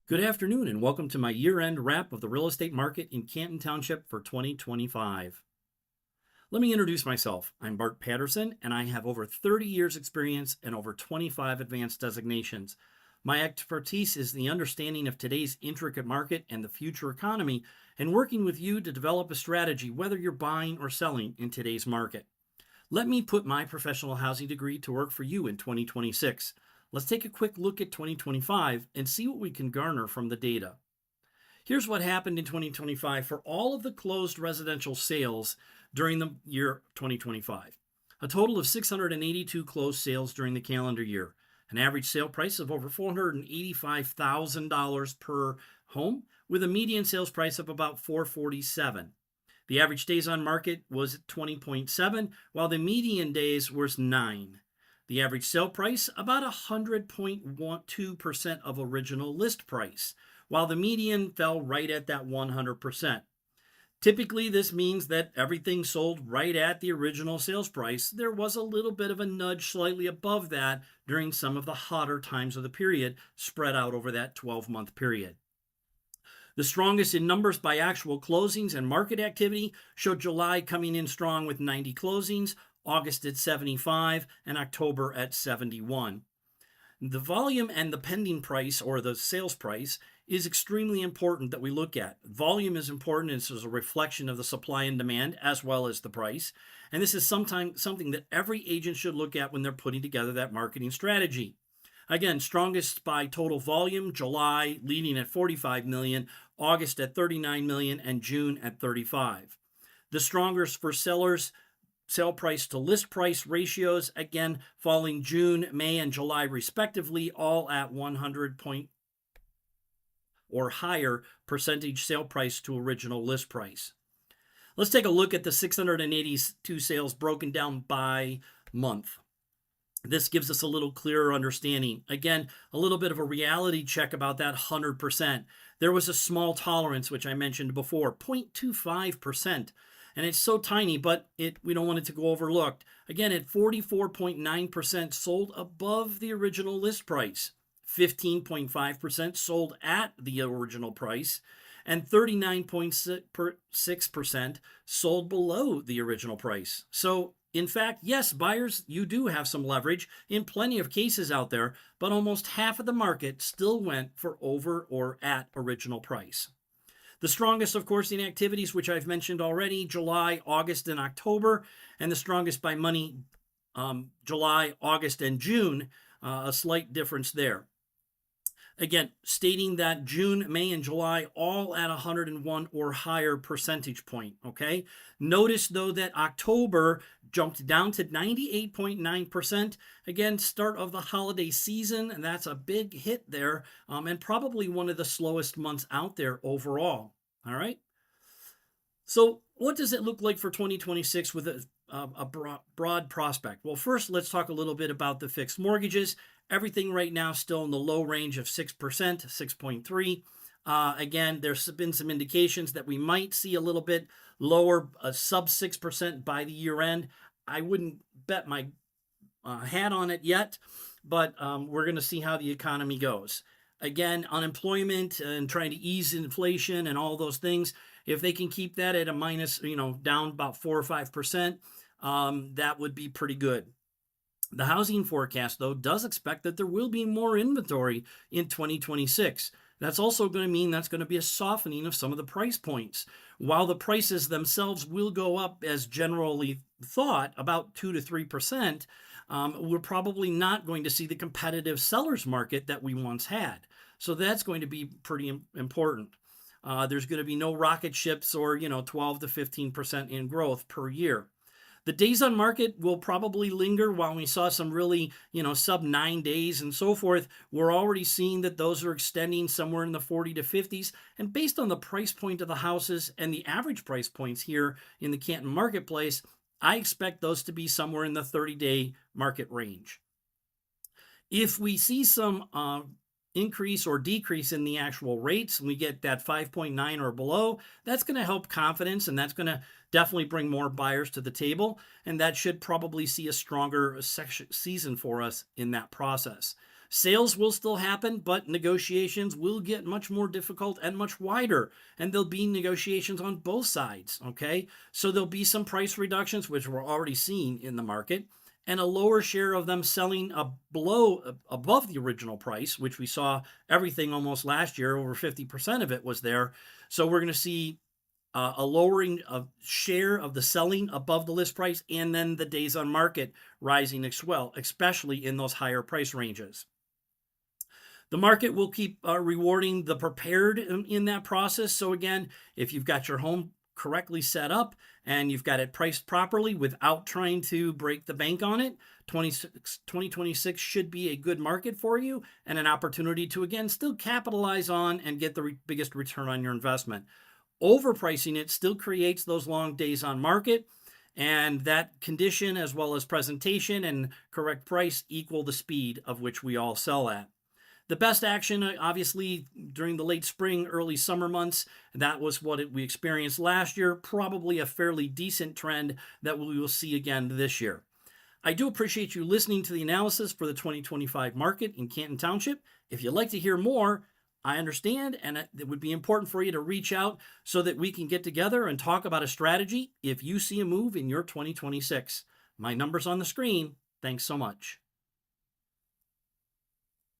Good afternoon and welcome to my year-end wrap of the real estate market in Canton Township for 2025. Let me introduce myself. I'm Bart Patterson and I have over 30 years experience and over 25 advanced designations. My expertise is the understanding of today's intricate market and the future economy and working with you to develop a strategy whether you're buying or selling in today's market. Let me put my professional housing degree to work for you in 2026. Let's take a quick look at 2025 and see what we can garner from the data. Here's what happened in 2025 for all of the closed residential sales during the year 2025. A total of 682 closed sales during the calendar year, an average sale price of over $485,000 per home, with a median sales price of about $447,000. The average days on market was 20.7, while the median days was 9. The average sale price, about 100.12% of original list price, while the median fell right at that 100%. Typically, this means that everything sold right at the original sales price. There was a little bit of a nudge slightly above that during some of the hotter times of the period, spread out over that 12-month period. The strongest in numbers by actual closings and market activity showed July coming in strong with 90 closings, August at 75, and October at 71. The volume and the pending price, or the sales price, is extremely important that we look at. Volume is important and this is a reflection of the supply and demand as well as the price. And this is something that every agent should look at when they're putting together that marketing strategy. Again, strongest by total volume, July leading at 45 million, August at 39 million, and June at 35. The strongest for sellers, sale price to list price ratios, again, falling June, May, and July respectively, all at 100 point or higher percentage sale price to original list price. Let's take a look at the 682 sales broken down by month. This gives us a little clearer understanding. Again, a little bit of a reality check about that 100%. There was a small tolerance, which I mentioned before, 0.25%. And it's so tiny, but we don't want it to go overlooked. Again, at 44.9% sold above the original list price, 15.5% sold at the original price, and 39.6% sold below the original price. So, in fact, yes, buyers, you do have some leverage in plenty of cases out there, but almost half of the market still went for over or at original price. The strongest, of course, in activities, which I've mentioned already, July, August, and October, and the strongest by money, July, August, and June, a slight difference there. Again, stating that June, May, and July all at 101 or higher percentage point, okay? Notice, though, that October jumped down to 98.9%. Again, start of the holiday season, and that's a big hit there, and probably one of the slowest months out there overall, all right? So what does it look like for 2026 with a broad prospect? Well, first, let's talk a little bit about the fixed mortgages. Everything right now still in the low range of 6%, 6.3. Again, there's been some indications that we might see a little bit lower, sub 6% by the year end. I wouldn't bet my hat on it yet, but we're going to see how the economy goes. Again, unemployment and trying to ease inflation and all those things, if they can keep that at a minus, down about 4 or 5%, that would be pretty good. The housing forecast, though, does expect that there will be more inventory in 2026. That's also going to mean that's going to be a softening of some of the price points. While the prices themselves will go up as generally thought, about 2 to 3%, we're probably not going to see the competitive seller's market that we once had. So that's going to be pretty important. There's going to be no rocket ships or 12 to 15% in growth per year. The days on market will probably linger. While we saw some really, sub 9 days and so forth, we're already seeing that those are extending somewhere in the 40 to 50s. And based on the price point of the houses and the average price points here in the Canton marketplace, I expect those to be somewhere in the 30-day market range. If we see some increase or decrease in the actual rates, and we get that 5.9 or below, that's going to help confidence, and that's going to definitely bring more buyers to the table, and that should probably see a stronger season for us in that process. Sales will still happen, but negotiations will get much more difficult and much wider. And there'll be negotiations on both sides. Okay. So there'll be some price reductions, which we're already seeing in the market, and a lower share of them selling above the original price, which we saw everything almost last year. Over 50% of it was there. So we're going to see a lowering of share of the selling above the list price, and then the days on market rising as well, especially in those higher price ranges. The market will keep rewarding the prepared in that process. So again, if you've got your home correctly set up and you've got it priced properly without trying to break the bank on it, 2026 should be a good market for you and an opportunity to, again, still capitalize on and get the biggest return on your investment. Overpricing it still creates those long days on market, and that condition as well as presentation and correct price equal the speed of which we all sell at. The best action, obviously, during the late spring, early summer months, that was what we experienced last year. Probably a fairly decent trend that we will see again this year. I do appreciate you listening to the analysis for the 2025 market in Canton Township. If you'd like to hear more, I understand, and it would be important for you to reach out so that we can get together and talk about a strategy if you see a move in your 2026. My number's on the screen. Thanks so much.